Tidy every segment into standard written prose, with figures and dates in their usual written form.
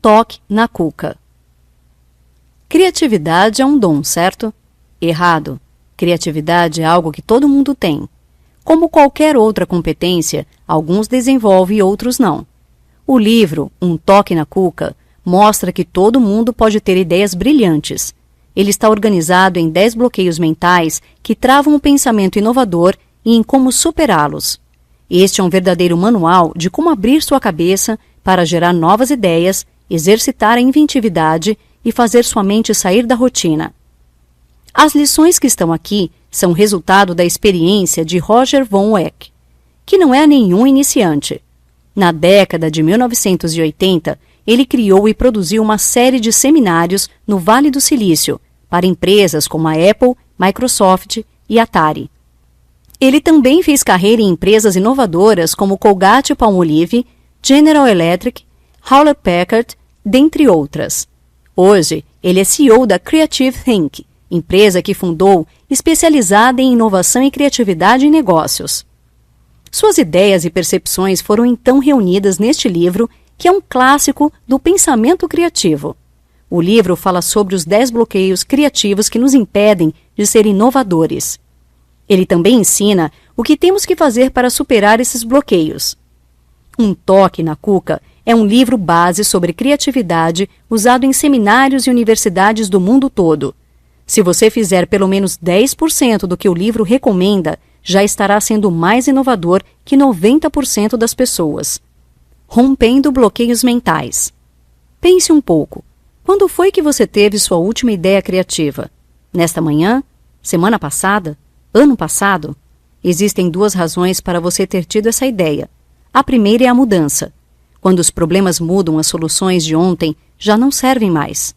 toque na cuca. Criatividade é um dom, certo? Errado. Criatividade é algo que todo mundo tem. Como qualquer outra competência, alguns desenvolvem e outros não. O livro Um Toque na Cuca mostra que todo mundo pode ter ideias brilhantes. Ele está organizado em 10 bloqueios mentais que travam o pensamento inovador e em como superá-los. Este é um verdadeiro manual de como abrir sua cabeça para gerar novas ideias, exercitar a inventividade e fazer sua mente sair da rotina. As lições que estão aqui são resultado da experiência de Roger von Eck, que não é nenhum iniciante. Na década de 1980, ele criou e produziu uma série de seminários no Vale do Silício para empresas como a Apple, Microsoft e Atari. Ele também fez carreira em empresas inovadoras como Colgate-Palmolive, General Electric, Hewlett-Packard, dentre outras. Hoje, ele é CEO da Creative Think, empresa que fundou especializada em inovação e criatividade em negócios. Suas ideias e percepções foram então reunidas neste livro, que é um clássico do pensamento criativo. O livro fala sobre os 10 bloqueios criativos que nos impedem de ser inovadores. Ele também ensina o que temos que fazer para superar esses bloqueios. Um Toque na Cuca é um livro base sobre criatividade usado em seminários e universidades do mundo todo. Se você fizer pelo menos 10% do que o livro recomenda, já estará sendo mais inovador que 90% das pessoas. Rompendo bloqueios mentais. Pense um pouco. Quando foi que você teve sua última ideia criativa? Nesta manhã? Semana passada? Ano passado? Existem 2 razões para você ter tido essa ideia. A primeira é a mudança. Quando os problemas mudam, as soluções de ontem já não servem mais.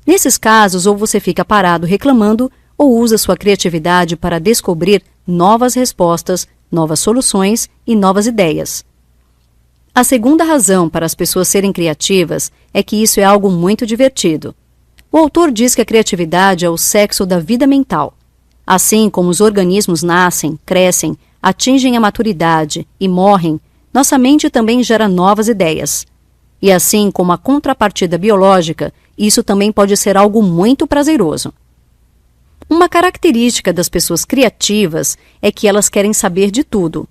Nesses casos, ou você fica parado reclamando, ou usa sua criatividade para descobrir novas respostas, novas soluções e novas ideias. A segunda razão para as pessoas serem criativas é que isso é algo muito divertido. O autor diz que a criatividade é o sexo da vida mental. Assim como os organismos nascem, crescem, atingem a maturidade e morrem, nossa mente também gera novas ideias. E assim como a contrapartida biológica, isso também pode ser algo muito prazeroso. Uma característica das pessoas criativas é que elas querem saber de tudo.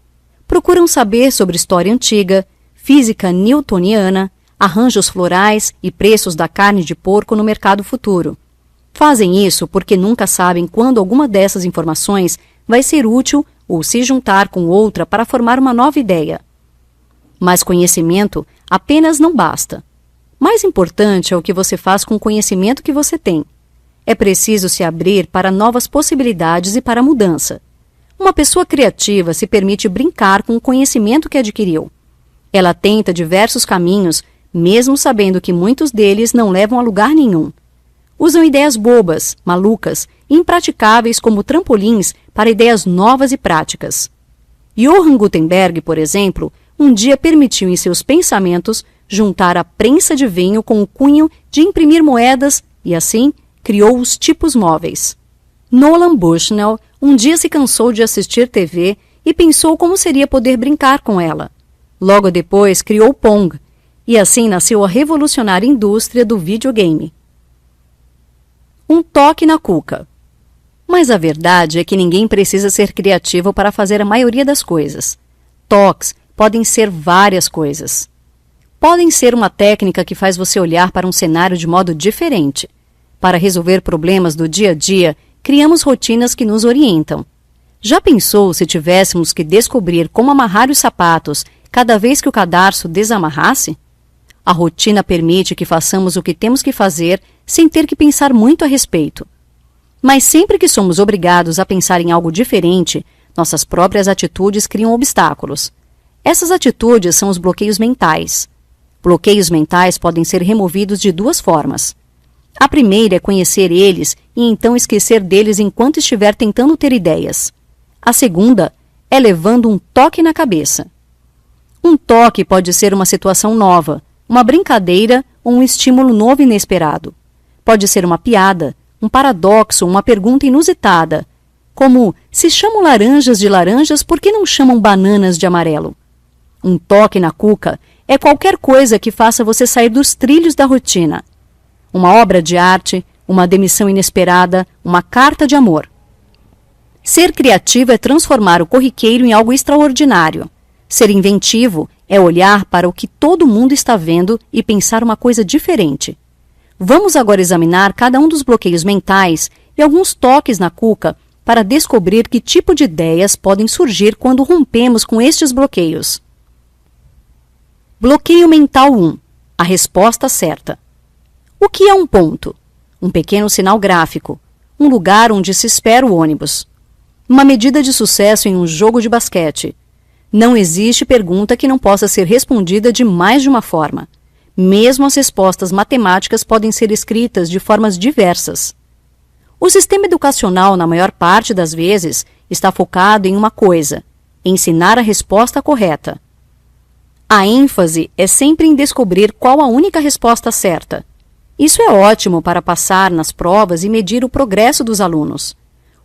Procuram saber sobre história antiga, física newtoniana, arranjos florais e preços da carne de porco no mercado futuro. Fazem isso porque nunca sabem quando alguma dessas informações vai ser útil ou se juntar com outra para formar uma nova ideia. Mas conhecimento apenas não basta. Mais importante é o que você faz com o conhecimento que você tem. É preciso se abrir para novas possibilidades e para a mudança. Uma pessoa criativa se permite brincar com o conhecimento que adquiriu. Ela tenta diversos caminhos, mesmo sabendo que muitos deles não levam a lugar nenhum. Usam ideias bobas, malucas e impraticáveis como trampolins para ideias novas e práticas. Johann Gutenberg, por exemplo, um dia permitiu em seus pensamentos juntar a prensa de vinho com o cunho de imprimir moedas e, assim, criou os tipos móveis. Nolan Bushnell um dia se cansou de assistir TV e pensou como seria poder brincar com ela. Logo depois, criou o Pong, e assim nasceu a revolucionária indústria do videogame. Um toque na cuca. Mas a verdade é que ninguém precisa ser criativo para fazer a maioria das coisas. Toques podem ser várias coisas. Podem ser uma técnica que faz você olhar para um cenário de modo diferente. Para resolver problemas do dia a dia, criamos rotinas que nos orientam. Já pensou se tivéssemos que descobrir como amarrar os sapatos cada vez que o cadarço desamarrasse? A rotina permite que façamos o que temos que fazer sem ter que pensar muito a respeito. Mas sempre que somos obrigados a pensar em algo diferente, nossas próprias atitudes criam obstáculos. Essas atitudes são os bloqueios mentais. Bloqueios mentais podem ser removidos de 2 formas. A primeira é conhecer eles e então esquecer deles enquanto estiver tentando ter ideias. A segunda é levando um toque na cabeça. Um toque pode ser uma situação nova, uma brincadeira ou um estímulo novo e inesperado. Pode ser uma piada, um paradoxo, uma pergunta inusitada, como: se chamam laranjas de laranjas, por que não chamam bananas de amarelo? Um toque na cuca é qualquer coisa que faça você sair dos trilhos da rotina. Uma obra de arte, uma demissão inesperada, uma carta de amor. Ser criativo é transformar o corriqueiro em algo extraordinário. Ser inventivo é olhar para o que todo mundo está vendo e pensar uma coisa diferente. Vamos agora examinar cada um dos bloqueios mentais e alguns toques na cuca para descobrir que tipo de ideias podem surgir quando rompemos com estes bloqueios. Bloqueio mental 1. A resposta certa. O que é um ponto? Um pequeno sinal gráfico. Um lugar onde se espera o ônibus. Uma medida de sucesso em um jogo de basquete. Não existe pergunta que não possa ser respondida de mais de uma forma. Mesmo as respostas matemáticas podem ser escritas de formas diversas. O sistema educacional, na maior parte das vezes, está focado em uma coisa: ensinar a resposta correta. A ênfase é sempre em descobrir qual a única resposta certa. Isso é ótimo para passar nas provas e medir o progresso dos alunos.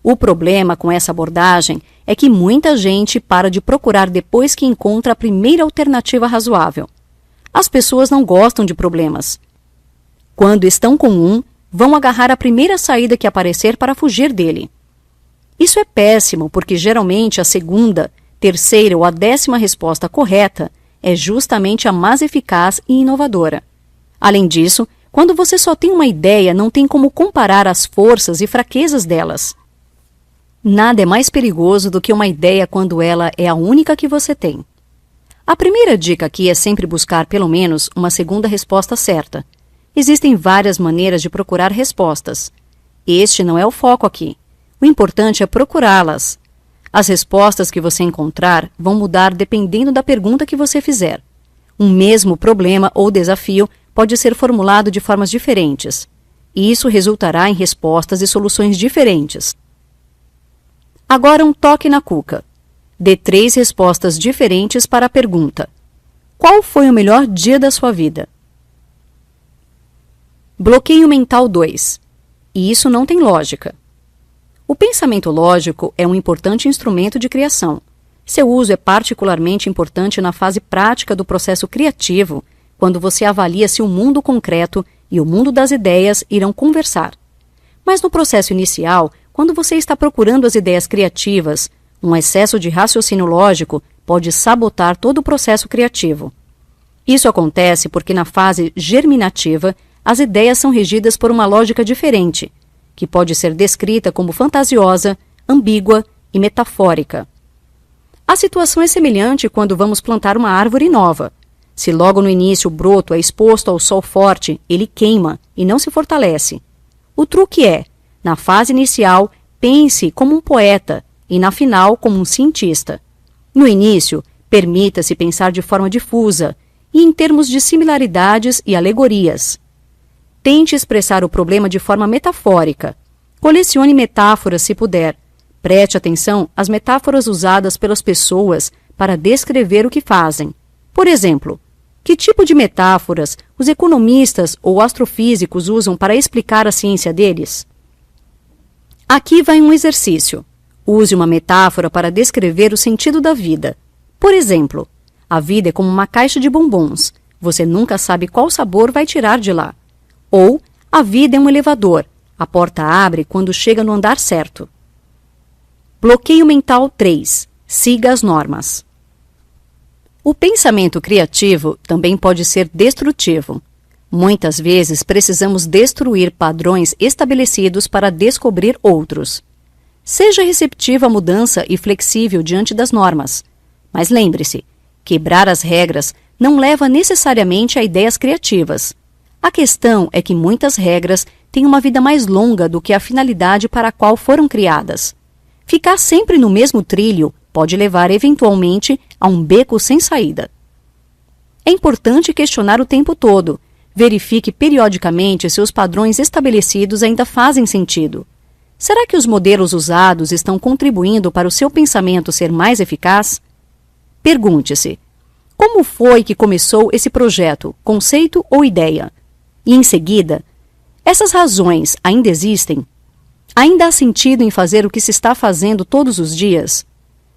O problema com essa abordagem é que muita gente para de procurar depois que encontra a primeira alternativa razoável. As pessoas não gostam de problemas. Quando estão com um, vão agarrar a primeira saída que aparecer para fugir dele. Isso é péssimo porque geralmente a segunda, terceira ou a 10ª resposta correta é justamente a mais eficaz e inovadora. Além disso, quando você só tem uma ideia, não tem como comparar as forças e fraquezas delas. Nada é mais perigoso do que uma ideia quando ela é a única que você tem. A primeira dica aqui é sempre buscar pelo menos uma segunda resposta certa. Existem várias maneiras de procurar respostas. Este não é o foco aqui. O importante é procurá-las. As respostas que você encontrar vão mudar dependendo da pergunta que você fizer. Um mesmo problema ou desafio pode ser formulado de formas diferentes. E isso resultará em respostas e soluções diferentes. Agora um toque na cuca. Dê 3 respostas diferentes para a pergunta: qual foi o melhor dia da sua vida? Bloqueio mental 2. E isso não tem lógica. O pensamento lógico é um importante instrumento de criação. Seu uso é particularmente importante na fase prática do processo criativo, quando você avalia se o mundo concreto e o mundo das ideias irão conversar. Mas no processo inicial, quando você está procurando as ideias criativas, um excesso de raciocínio lógico pode sabotar todo o processo criativo. Isso acontece porque na fase germinativa, as ideias são regidas por uma lógica diferente, que pode ser descrita como fantasiosa, ambígua e metafórica. A situação é semelhante quando vamos plantar uma árvore nova. Se logo no início o broto é exposto ao sol forte, ele queima e não se fortalece. O truque é, na fase inicial, pense como um poeta e na final como um cientista. No início, permita-se pensar de forma difusa e em termos de similaridades e alegorias. Tente expressar o problema de forma metafórica. Colecione metáforas se puder. Preste atenção às metáforas usadas pelas pessoas para descrever o que fazem. Por exemplo, que tipo de metáforas os economistas ou astrofísicos usam para explicar a ciência deles? Aqui vai um exercício. Use uma metáfora para descrever o sentido da vida. Por exemplo, a vida é como uma caixa de bombons. Você nunca sabe qual sabor vai tirar de lá. Ou, a vida é um elevador. A porta abre quando chega no andar certo. Bloqueio mental 3. Siga as normas. O pensamento criativo também pode ser destrutivo. Muitas vezes precisamos destruir padrões estabelecidos para descobrir outros. Seja receptivo à mudança e flexível diante das normas. Mas lembre-se, quebrar as regras não leva necessariamente a ideias criativas. A questão é que muitas regras têm uma vida mais longa do que a finalidade para a qual foram criadas. Ficar sempre no mesmo trilho pode levar eventualmente a um beco sem saída. É importante questionar o tempo todo. Verifique periodicamente se os padrões estabelecidos ainda fazem sentido. Será que os modelos usados estão contribuindo para o seu pensamento ser mais eficaz? Pergunte-se: como foi que começou esse projeto, conceito ou ideia? E em seguida, essas razões ainda existem? Ainda há sentido em fazer o que se está fazendo todos os dias?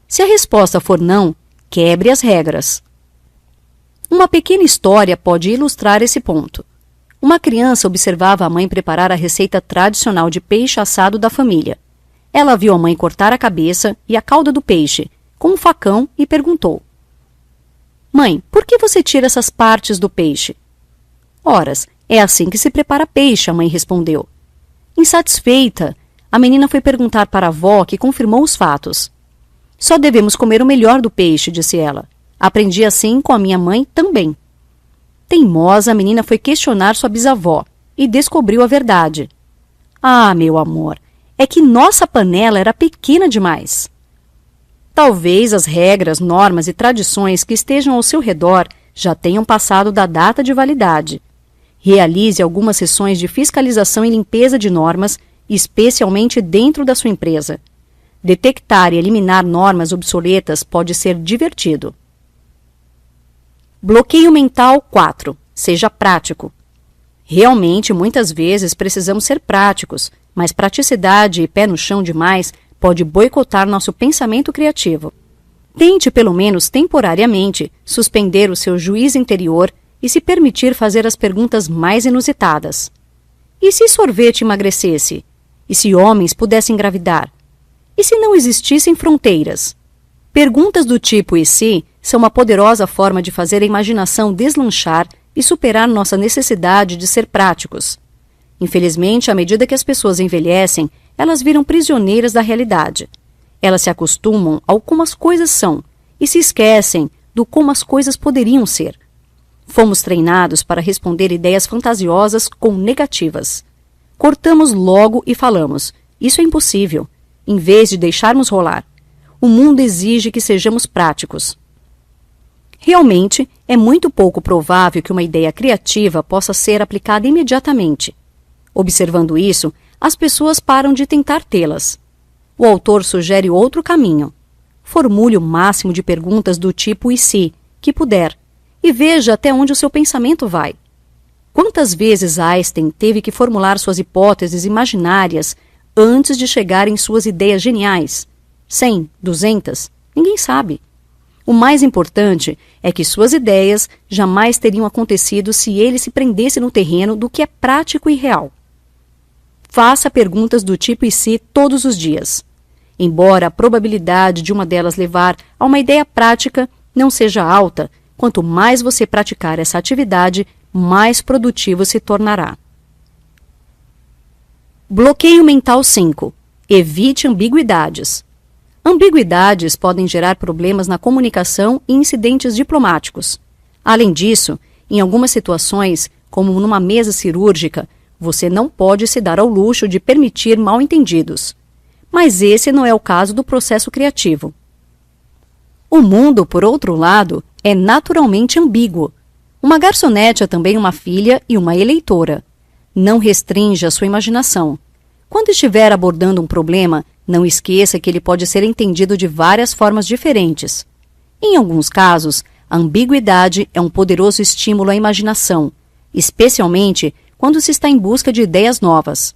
Se a resposta for não, quebre as regras. Uma pequena história pode ilustrar esse ponto. Uma criança observava a mãe preparar a receita tradicional de peixe assado da família. Ela viu a mãe cortar a cabeça e a cauda do peixe com um facão e perguntou: "Mãe, por que você tira essas partes do peixe?" "Oras, é assim que se prepara peixe", a mãe respondeu. Insatisfeita, a menina foi perguntar para a avó, que confirmou os fatos. "Só devemos comer o melhor do peixe", disse ela. "Aprendi assim com a minha mãe também." Teimosa, a menina foi questionar sua bisavó e descobriu a verdade. "Ah, meu amor, é que nossa panela era pequena demais." Talvez as regras, normas e tradições que estejam ao seu redor já tenham passado da data de validade. Realize algumas sessões de fiscalização e limpeza de normas, especialmente dentro da sua empresa. Detectar e eliminar normas obsoletas pode ser divertido. Bloqueio mental 4. Seja prático. Realmente, muitas vezes precisamos ser práticos, mas praticidade e pé no chão demais pode boicotar nosso pensamento criativo. Tente, pelo menos temporariamente, suspender o seu juízo interior e se permitir fazer as perguntas mais inusitadas. E se sorvete emagrecesse? E se homens pudessem engravidar? E se não existissem fronteiras? Perguntas do tipo "e se" são uma poderosa forma de fazer a imaginação deslanchar e superar nossa necessidade de ser práticos. Infelizmente, à medida que as pessoas envelhecem, elas viram prisioneiras da realidade. Elas se acostumam ao como as coisas são e se esquecem do como as coisas poderiam ser. Fomos treinados para responder ideias fantasiosas com negativas. Cortamos logo e falamos: "Isso é impossível", em vez de deixarmos rolar. O mundo exige que sejamos práticos. Realmente, é muito pouco provável que uma ideia criativa possa ser aplicada imediatamente. Observando isso, as pessoas param de tentar tê-las. O autor sugere outro caminho. Formule o máximo de perguntas do tipo "e se" que puder, e veja até onde o seu pensamento vai. Quantas vezes Einstein teve que formular suas hipóteses imaginárias antes de chegar em suas ideias geniais? 100, 200? Ninguém sabe. O mais importante é que suas ideias jamais teriam acontecido se ele se prendesse no terreno do que é prático e real. Faça perguntas do tipo "e se" todos os dias. Embora a probabilidade de uma delas levar a uma ideia prática não seja alta, quanto mais você praticar essa atividade, mais produtivo se tornará. Bloqueio mental 5. Evite ambiguidades. Ambiguidades podem gerar problemas na comunicação e incidentes diplomáticos. Além disso, em algumas situações, como numa mesa cirúrgica, você não pode se dar ao luxo de permitir mal-entendidos. Mas esse não é o caso do processo criativo. O mundo, por outro lado, é naturalmente ambíguo. Uma garçonete é também uma filha e uma eleitora. Não restrinja a sua imaginação. Quando estiver abordando um problema, não esqueça que ele pode ser entendido de várias formas diferentes. Em alguns casos, a ambiguidade é um poderoso estímulo à imaginação, especialmente quando se está em busca de ideias novas.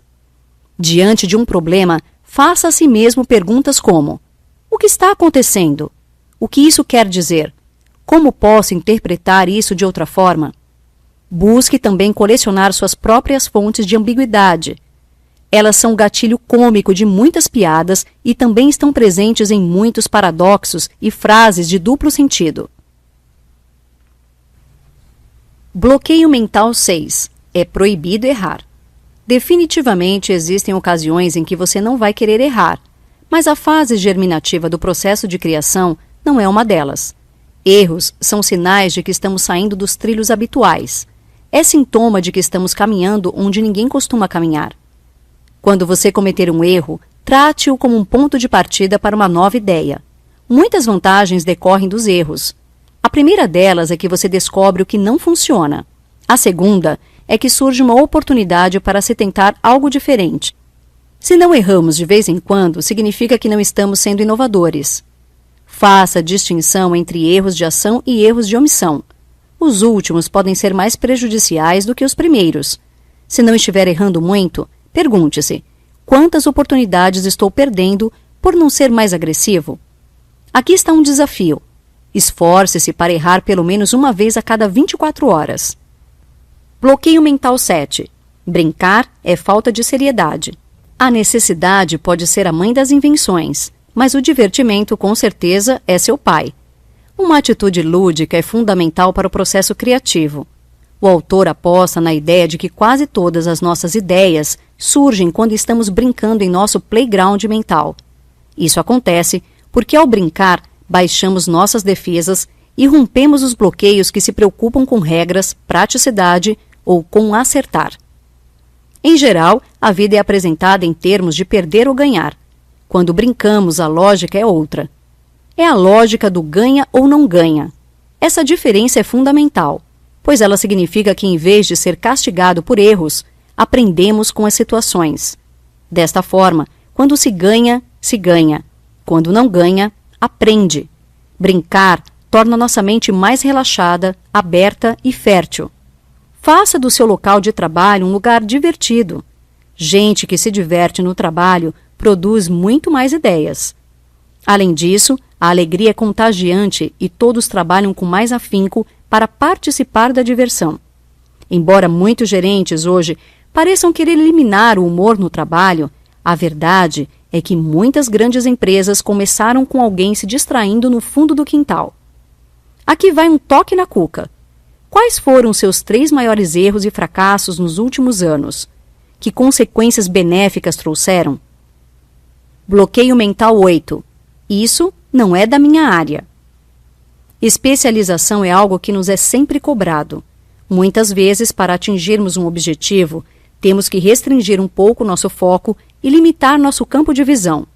Diante de um problema, faça a si mesmo perguntas como: o que está acontecendo? O que isso quer dizer? Como posso interpretar isso de outra forma? Busque também colecionar suas próprias fontes de ambiguidade. Elas são o gatilho cômico de muitas piadas e também estão presentes em muitos paradoxos e frases de duplo sentido. Bloqueio mental 6. É proibido errar. Definitivamente existem ocasiões em que você não vai querer errar, mas a fase germinativa do processo de criação não é uma delas. Erros são sinais de que estamos saindo dos trilhos habituais. É sintoma de que estamos caminhando onde ninguém costuma caminhar. Quando você cometer um erro, trate-o como um ponto de partida para uma nova ideia. Muitas vantagens decorrem dos erros. A primeira delas é que você descobre o que não funciona. A segunda é que surge uma oportunidade para se tentar algo diferente. Se não erramos de vez em quando, significa que não estamos sendo inovadores. Faça a distinção entre erros de ação e erros de omissão. Os últimos podem ser mais prejudiciais do que os primeiros. Se não estiver errando muito, pergunte-se: quantas oportunidades estou perdendo por não ser mais agressivo? Aqui está um desafio. Esforce-se para errar pelo menos uma vez a cada 24 horas. Bloqueio mental 7. Brincar é falta de seriedade. A necessidade pode ser a mãe das invenções, mas o divertimento, com certeza, é seu pai. Uma atitude lúdica é fundamental para o processo criativo. O autor aposta na ideia de que quase todas as nossas ideias surgem quando estamos brincando em nosso playground mental. Isso acontece porque, ao brincar, baixamos nossas defesas e rompemos os bloqueios que se preocupam com regras, praticidade ou com acertar. Em geral, a vida é apresentada em termos de perder ou ganhar. Quando brincamos, a lógica é outra. É a lógica do ganha ou não ganha. Essa diferença é fundamental, pois ela significa que, em vez de ser castigado por erros, aprendemos com as situações. Desta forma, quando se ganha, se ganha. Quando não ganha, aprende. Brincar torna nossa mente mais relaxada, aberta e fértil. Faça do seu local de trabalho um lugar divertido. Gente que se diverte no trabalho produz muito mais ideias. Além disso, a alegria é contagiante e todos trabalham com mais afinco para participar da diversão. Embora muitos gerentes hoje pareçam querer eliminar o humor no trabalho, a verdade é que muitas grandes empresas começaram com alguém se distraindo no fundo do quintal. Aqui vai um toque na cuca. Quais foram seus 3 maiores erros e fracassos nos últimos anos? Que consequências benéficas trouxeram? Bloqueio mental 8. Isso não é da minha área. Especialização é algo que nos é sempre cobrado. Muitas vezes, para atingirmos um objetivo, temos que restringir um pouco nosso foco e limitar nosso campo de visão.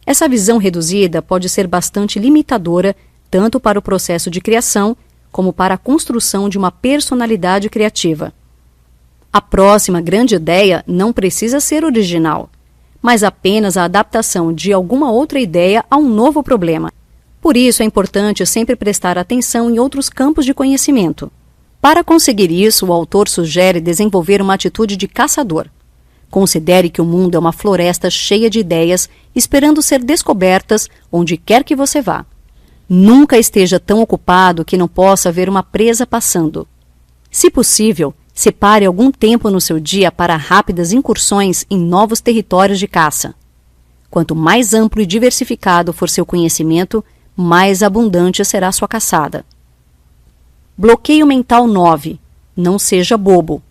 Essa visão reduzida pode ser bastante limitadora, tanto para o processo de criação, como para a construção de uma personalidade criativa. A próxima grande ideia não precisa ser original, mas apenas a adaptação de alguma outra ideia a um novo problema. Por isso é importante sempre prestar atenção em outros campos de conhecimento. Para conseguir isso, o autor sugere desenvolver uma atitude de caçador. Considere que o mundo é uma floresta cheia de ideias, esperando ser descobertas onde quer que você vá. Nunca esteja tão ocupado que não possa ver uma presa passando. Se possível, separe algum tempo no seu dia para rápidas incursões em novos territórios de caça. Quanto mais amplo e diversificado for seu conhecimento, mais abundante será sua caçada. Bloqueio mental 9. Não seja bobo.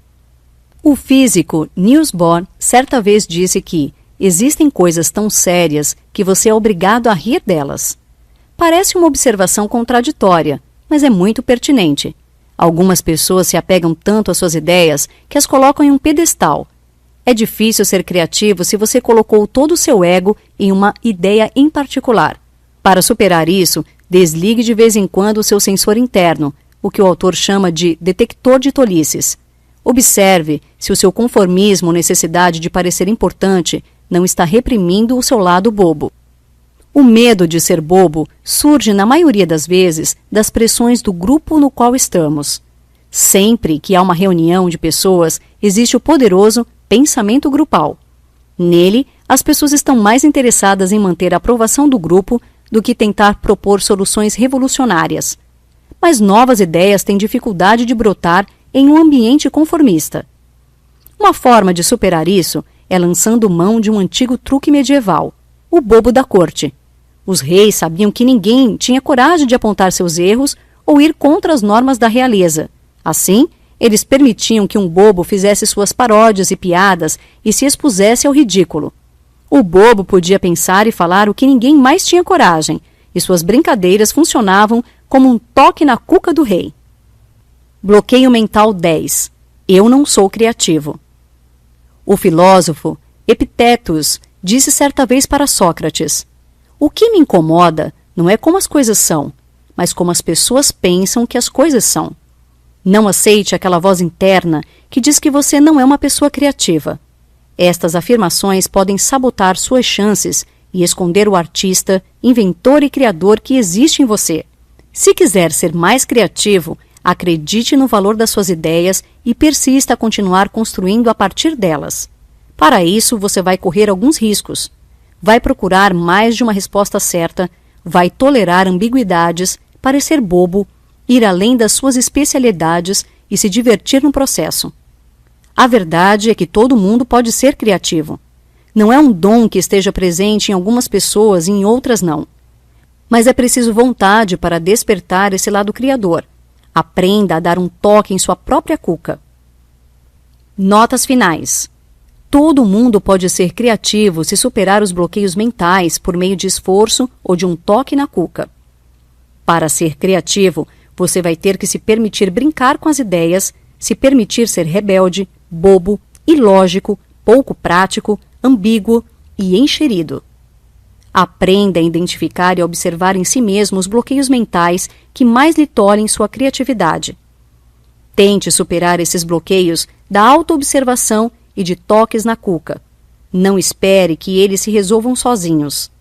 O físico Niels Bohr certa vez disse que existem coisas tão sérias que você é obrigado a rir delas. Parece uma observação contraditória, mas é muito pertinente. Algumas pessoas se apegam tanto às suas ideias que as colocam em um pedestal. É difícil ser criativo se você colocou todo o seu ego em uma ideia em particular. Para superar isso, desligue de vez em quando o seu sensor interno, o que o autor chama de detector de tolices. Observe se o seu conformismo ou necessidade de parecer importante não está reprimindo o seu lado bobo. O medo de ser bobo surge, na maioria das vezes, das pressões do grupo no qual estamos. Sempre que há uma reunião de pessoas, existe o poderoso pensamento grupal. Nele, as pessoas estão mais interessadas em manter a aprovação do grupo do que tentar propor soluções revolucionárias. Mas novas ideias têm dificuldade de brotar em um ambiente conformista. Uma forma de superar isso é lançando mão de um antigo truque medieval, o bobo da corte. Os reis sabiam que ninguém tinha coragem de apontar seus erros ou ir contra as normas da realeza. Assim, eles permitiam que um bobo fizesse suas paródias e piadas e se expusesse ao ridículo. O bobo podia pensar e falar o que ninguém mais tinha coragem, e suas brincadeiras funcionavam como um toque na cuca do rei. Bloqueio mental 10. Eu não sou criativo. O filósofo Epictetus disse certa vez para Sócrates: o que me incomoda não é como as coisas são, mas como as pessoas pensam que as coisas são. Não aceite aquela voz interna que diz que você não é uma pessoa criativa. Estas afirmações podem sabotar suas chances e esconder o artista, inventor e criador que existe em você. Se quiser ser mais criativo, acredite no valor das suas ideias e persista a continuar construindo a partir delas. Para isso, você vai correr alguns riscos. Vai procurar mais de uma resposta certa, vai tolerar ambiguidades, parecer bobo, ir além das suas especialidades e se divertir no processo. A verdade é que todo mundo pode ser criativo. Não é um dom que esteja presente em algumas pessoas e em outras não. Mas é preciso vontade para despertar esse lado criador. Aprenda a dar um toque em sua própria cuca. Notas finais. Todo mundo pode ser criativo se superar os bloqueios mentais por meio de esforço ou de um toque na cuca. Para ser criativo, você vai ter que se permitir brincar com as ideias, se permitir ser rebelde, bobo, ilógico, pouco prático, ambíguo e encherido. Aprenda a identificar e observar em si mesmo os bloqueios mentais que mais lhe tolhem sua criatividade. Tente superar esses bloqueios da autoobservação e de toques na cuca. Não espere que eles se resolvam sozinhos.